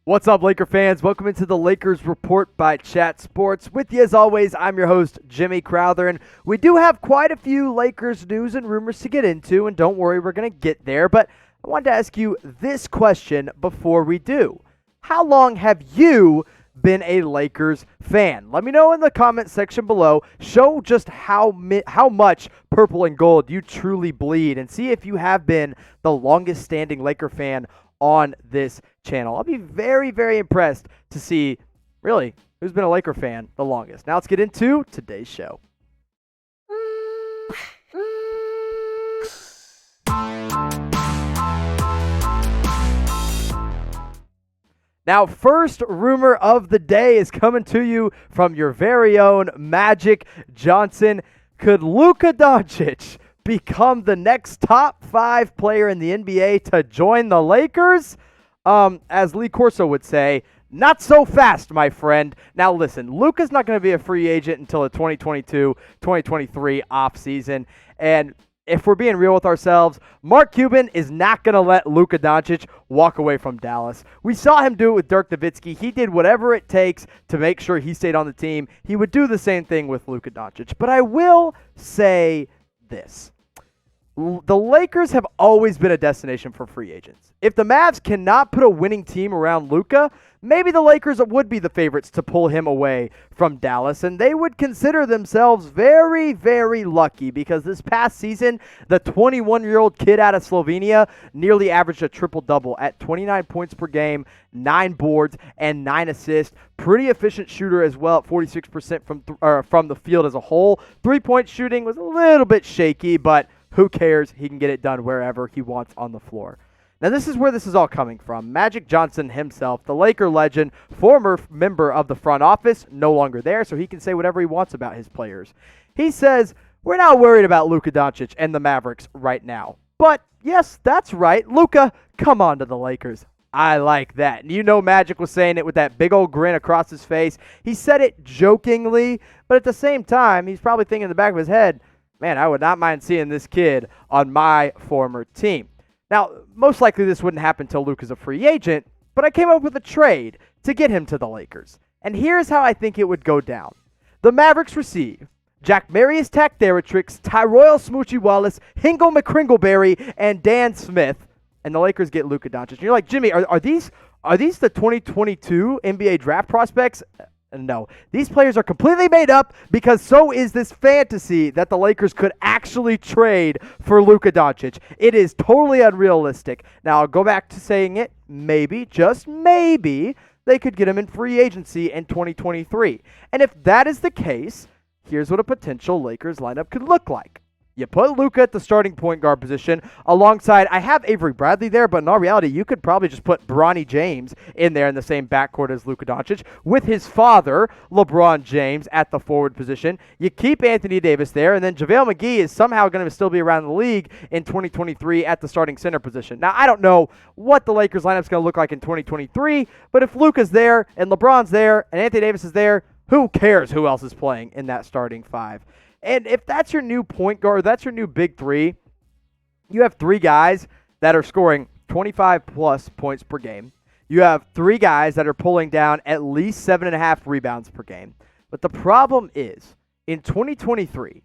What's up, Laker fans? Welcome into the Lakers Report by Chat Sports. With you, as always, I'm your host, Jimmy Crowther, and we do have quite a few Lakers news and rumors to get into, and don't worry, we're going to get there, but I wanted to ask you this question before we do. How long have you been a Lakers fan? Let me know in the comment section below. Show just how much purple and gold you truly bleed, and see if you have been the longest standing Laker fan on this channel. I'll be very, very impressed to see, really, who's been a Laker fan the longest. Now let's get into today's show. Now, first rumor of the day is coming to you from your very own Magic Johnson. Could Luka Doncic become the next top 5 player in the NBA to join the Lakers? As Lee Corso would say, not so fast, my friend. Now listen, Luka's not going to be a free agent until the 2022-2023 offseason. And if we're being real with ourselves, Mark Cuban is not going to let Luka Doncic walk away from Dallas. We saw him do it with Dirk Nowitzki. He did whatever it takes to make sure he stayed on the team. He would do the same thing with Luka Doncic. But I will say this. The Lakers have always been a destination for free agents. If the Mavs cannot put a winning team around Luka, maybe the Lakers would be the favorites to pull him away from Dallas, and they would consider themselves very, very lucky because this past season, the 21-year-old kid out of Slovenia nearly averaged a triple-double at 29 points per game, 9 boards, and 9 assists. Pretty efficient shooter as well at 46% from the field as a whole. Three-point shooting was a little bit shaky, but who cares? He can get it done wherever he wants on the floor. Now, this is where this is all coming from. Magic Johnson himself, the Laker legend, former member of the front office, no longer there, so he can say whatever he wants about his players. He says, we're not worried about Luka Doncic and the Mavericks right now. But, yes, that's right. Luka, come on to the Lakers. I like that. And you know Magic was saying it with that big old grin across his face. He said it jokingly, but at the same time, he's probably thinking in the back of his head, man, I would not mind seeing this kid on my former team. Now, most likely this wouldn't happen until Luka's a free agent, but I came up with a trade to get him to the Lakers. And here's how I think it would go down. The Mavericks receive Jack Marius Taktheratrix, Tyroyle Smoochie Wallace, Hingle McCringleberry, and Dan Smith, and the Lakers get Luka Doncic. And you're like, Jimmy, are these the 2022 NBA draft prospects? No, these players are completely made up because so is this fantasy that the Lakers could actually trade for Luka Doncic. It is totally unrealistic. Now, I'll go back to saying it. Maybe, just maybe, they could get him in free agency in 2023. And if that is the case, here's what a potential Lakers lineup could look like. You put Luka at the starting point guard position alongside, I have Avery Bradley there, but in all reality, you could probably just put Bronny James in there in the same backcourt as Luka Doncic with his father, LeBron James, at the forward position. You keep Anthony Davis there, and then JaVale McGee is somehow going to still be around the league in 2023 at the starting center position. Now, I don't know what the Lakers lineup is going to look like in 2023, but if Luka's there and LeBron's there and Anthony Davis is there, who cares who else is playing in that starting 5? And if that's your new point guard, that's your new big 3, you have 3 guys that are scoring 25-plus points per game. You have 3 guys that are pulling down at least 7.5 rebounds per game. But the problem is, in 2023,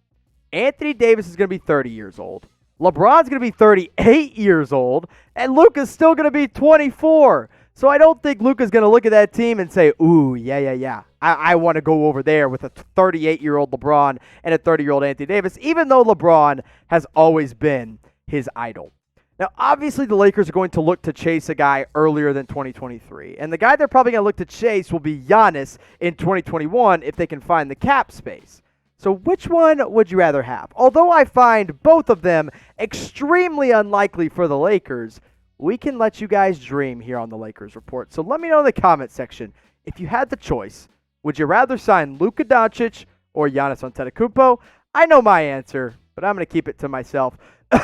Anthony Davis is going to be 30 years old. LeBron's going to be 38 years old. And Luka's still going to be 24. So I don't think Luka's going to look at that team and say, ooh, yeah. I want to go over there with a 38-year-old LeBron and a 30-year-old Anthony Davis, even though LeBron has always been his idol. Now, obviously, the Lakers are going to look to chase a guy earlier than 2023. And the guy they're probably going to look to chase will be Giannis in 2021 if they can find the cap space. So which one would you rather have? Although I find both of them extremely unlikely for the Lakers, we can let you guys dream here on the Lakers Report. So let me know in the comment section, if you had the choice, would you rather sign Luka Doncic or Giannis Antetokounmpo? I know my answer, but I'm going to keep it to myself.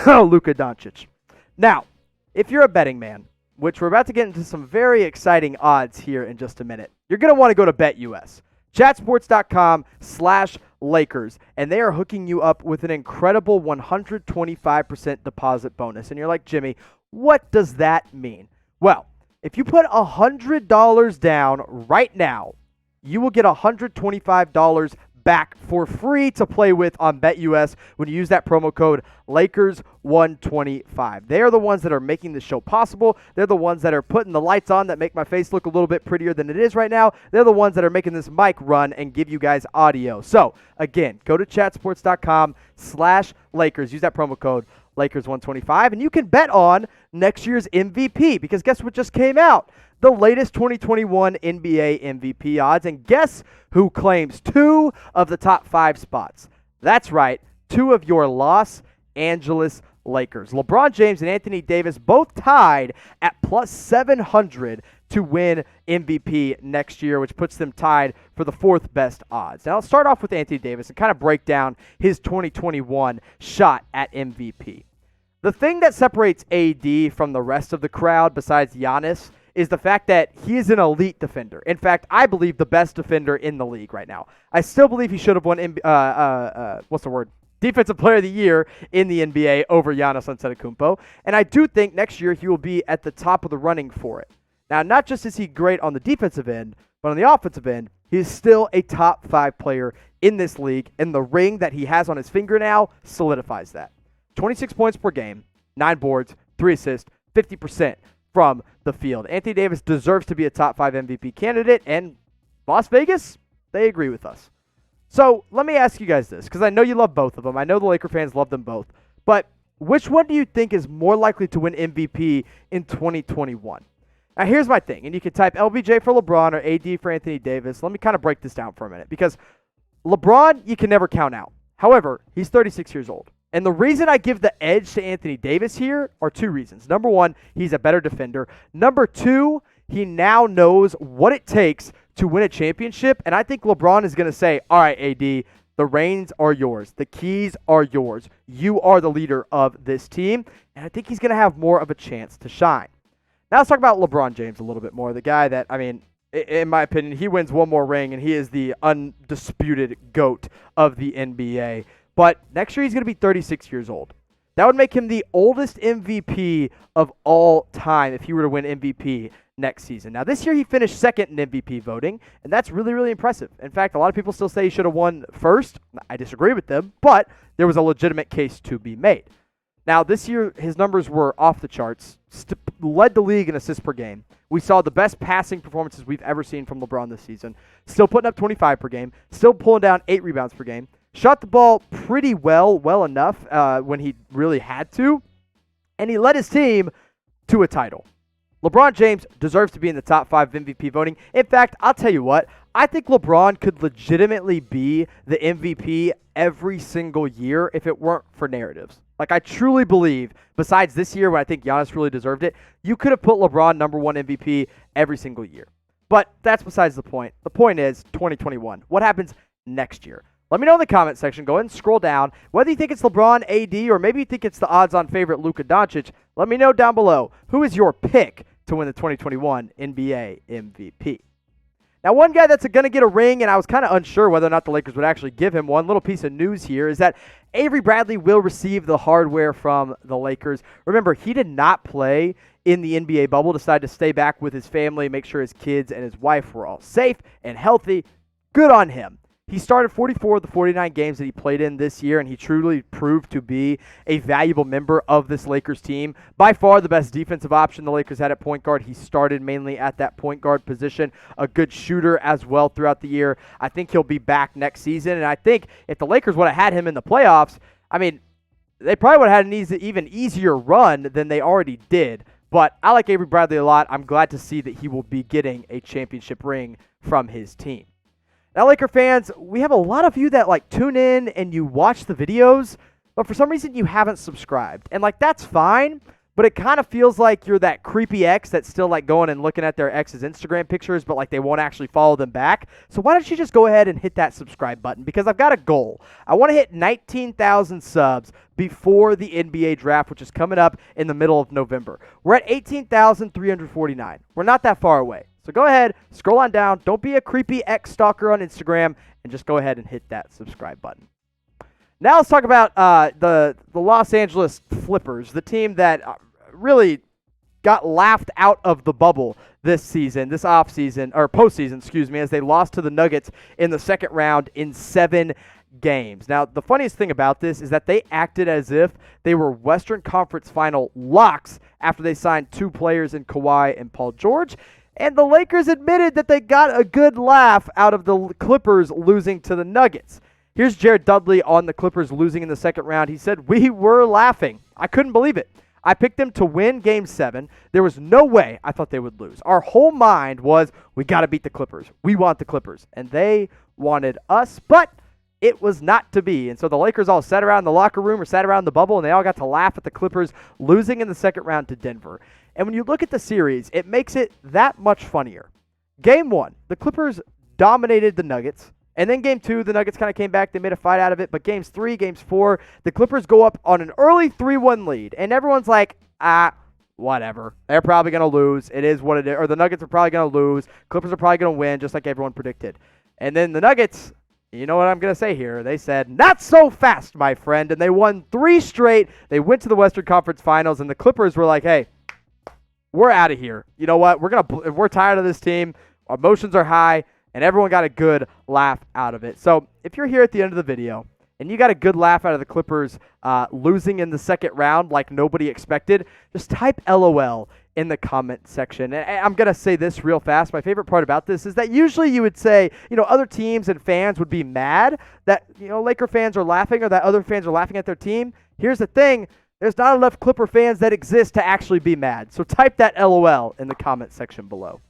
Luka Doncic. Now, if you're a betting man, which we're about to get into some very exciting odds here in just a minute, you're going to want to go to BetUS. Chatsports.com/Lakers, and they are hooking you up with an incredible 125% deposit bonus. And you're like, Jimmy, what does that mean? Well, If you put $100 down right now, you will get $125 back for free to play with on BetUS when you use that promo code Lakers125. They are the ones that are making this show possible. They're the ones that are putting the lights on that make my face look a little bit prettier than it is right now. They're the ones that are making this mic run and give you guys audio. So, again, go to chatsports.com/Lakers. Use that promo code Lakers125, and you can bet on next year's MVP, because guess what just came out? The latest 2021 NBA MVP odds, and guess who claims 2 of the top 5 spots? That's right, 2 of your Los Angeles Lakers. LeBron James and Anthony Davis both tied at plus 700 to win MVP next year, which puts them tied for the 4th best odds. Now, let's start off with Anthony Davis and kind of break down his 2021 shot at MVP. The thing that separates AD from the rest of the crowd, besides Giannis, is the fact that he is an elite defender. In fact, I believe the best defender in the league right now. I still believe he should have won Defensive Player of the Year in the NBA over Giannis Antetokounmpo. And I do think next year he will be at the top of the running for it. Now, not just is he great on the defensive end, but on the offensive end, he is still a top 5 player in this league, and the ring that he has on his finger now solidifies that. 26 points per game, 9 boards, 3 assists, 50% from the field. Anthony Davis deserves to be a top 5 MVP candidate, and Las Vegas, they agree with us. So let me ask you guys this, because I know you love both of them. I know the Laker fans love them both. But which one do you think is more likely to win MVP in 2021? Now, here's my thing, and you can type LBJ for LeBron or AD for Anthony Davis. Let me kind of break this down for a minute, because LeBron, you can never count out. However, he's 36 years old. And the reason I give the edge to Anthony Davis here are 2 reasons. Number 1, he's a better defender. Number 2, he now knows what it takes to win a championship. And I think LeBron is going to say, all right, AD, the reins are yours. The keys are yours. You are the leader of this team. And I think he's going to have more of a chance to shine. Now let's talk about LeBron James a little bit more. The guy that, I mean, in my opinion, he wins one more ring, and he is the undisputed GOAT of the NBA. But next year, he's going to be 36 years old. That would make him the oldest MVP of all time if he were to win MVP next season. Now, this year, he finished second in MVP voting, and that's really, really impressive. In fact, a lot of people still say he should have won first. I disagree with them, but there was a legitimate case to be made. Now, this year, his numbers were off the charts, led the league in assists per game. We saw the best passing performances we've ever seen from LeBron this season. Still putting up 25 per game, still pulling down 8 rebounds per game. Shot the ball pretty well enough when he really had to, and he led his team to a title. LeBron James deserves to be in the top 5 MVP voting. In fact, I'll tell you what, I think LeBron could legitimately be the MVP every single year if it weren't for narratives. Like, I truly believe, besides this year when I think Giannis really deserved it, you could have put LeBron number 1 MVP every single year. But that's besides the point. The point is 2021. What happens next year? Let me know in the comment section. Go ahead and scroll down. Whether you think it's LeBron, AD, or maybe you think it's the odds-on favorite Luka Doncic, let me know down below. Who is your pick to win the 2021 NBA MVP? Now, one guy that's going to get a ring, and I was kind of unsure whether or not the Lakers would actually give him one, little piece of news here, is that Avery Bradley will receive the hardware from the Lakers. Remember, he did not play in the NBA bubble, decided to stay back with his family, make sure his kids and his wife were all safe and healthy. Good on him. He started 44 of the 49 games that he played in this year, and he truly proved to be a valuable member of this Lakers team. By far the best defensive option the Lakers had at point guard. He started mainly at that point guard position, a good shooter as well throughout the year. I think he'll be back next season, and I think if the Lakers would have had him in the playoffs, I mean, they probably would have had an even easier run than they already did. But I like Avery Bradley a lot. I'm glad to see that he will be getting a championship ring from his team. Now, Laker fans, we have a lot of you that tune in and you watch the videos, but for some reason you haven't subscribed. And that's fine, but it kind of feels like you're that creepy ex that's still going and looking at their ex's Instagram pictures, but they won't actually follow them back. So why don't you just go ahead and hit that subscribe button? Because I've got a goal. I want to hit 19,000 subs before the NBA draft, which is coming up in the middle of November. We're at 18,349. We're not that far away. So go ahead, scroll on down. Don't be a creepy ex-stalker on Instagram, and just go ahead and hit that subscribe button. Now let's talk about the Los Angeles Flippers, the team that really got laughed out of the bubble this season, this offseason, or postseason, excuse me, as they lost to the Nuggets in the second round in 7 games. Now, the funniest thing about this is that they acted as if they were Western Conference Final locks after they signed 2 players in Kawhi and Paul George. And the Lakers admitted that they got a good laugh out of the Clippers losing to the Nuggets. Here's Jared Dudley on the Clippers losing in the second round. He said, "We were laughing. I couldn't believe it. I picked them to win Game 7. There was no way I thought they would lose. Our whole mind was, we got to beat the Clippers. We want the Clippers." And they wanted us, but it was not to be. And so the Lakers all sat around the locker room or sat around the bubble, and they all got to laugh at the Clippers losing in the second round to Denver. And when you look at the series, it makes it that much funnier. Game 1, the Clippers dominated the Nuggets. And then Game 2, the Nuggets kind of came back. They made a fight out of it. But Games 3, Games 4, the Clippers go up on an early 3-1 lead. And everyone's like, whatever. They're probably going to lose. It is what it is. Or the Nuggets are probably going to lose. Clippers are probably going to win, just like everyone predicted. And then the Nuggets, you know what I'm going to say here. They said, "Not so fast, my friend." And they won 3 straight. They went to the Western Conference Finals. And the Clippers were like, "Hey, we're out of here. You know what? We're tired of this team. Our emotions are high." And everyone got a good laugh out of it. So if you're here at the end of the video and you got a good laugh out of the Clippers losing in the second round like nobody expected, just type LOL in the comment section. And I'm going to say this real fast. My favorite part about this is that usually you would say, other teams and fans would be mad that, Laker fans are laughing or that other fans are laughing at their team. Here's the thing. There's not enough Clipper fans that exist to actually be mad. So type that LOL in the comment section below.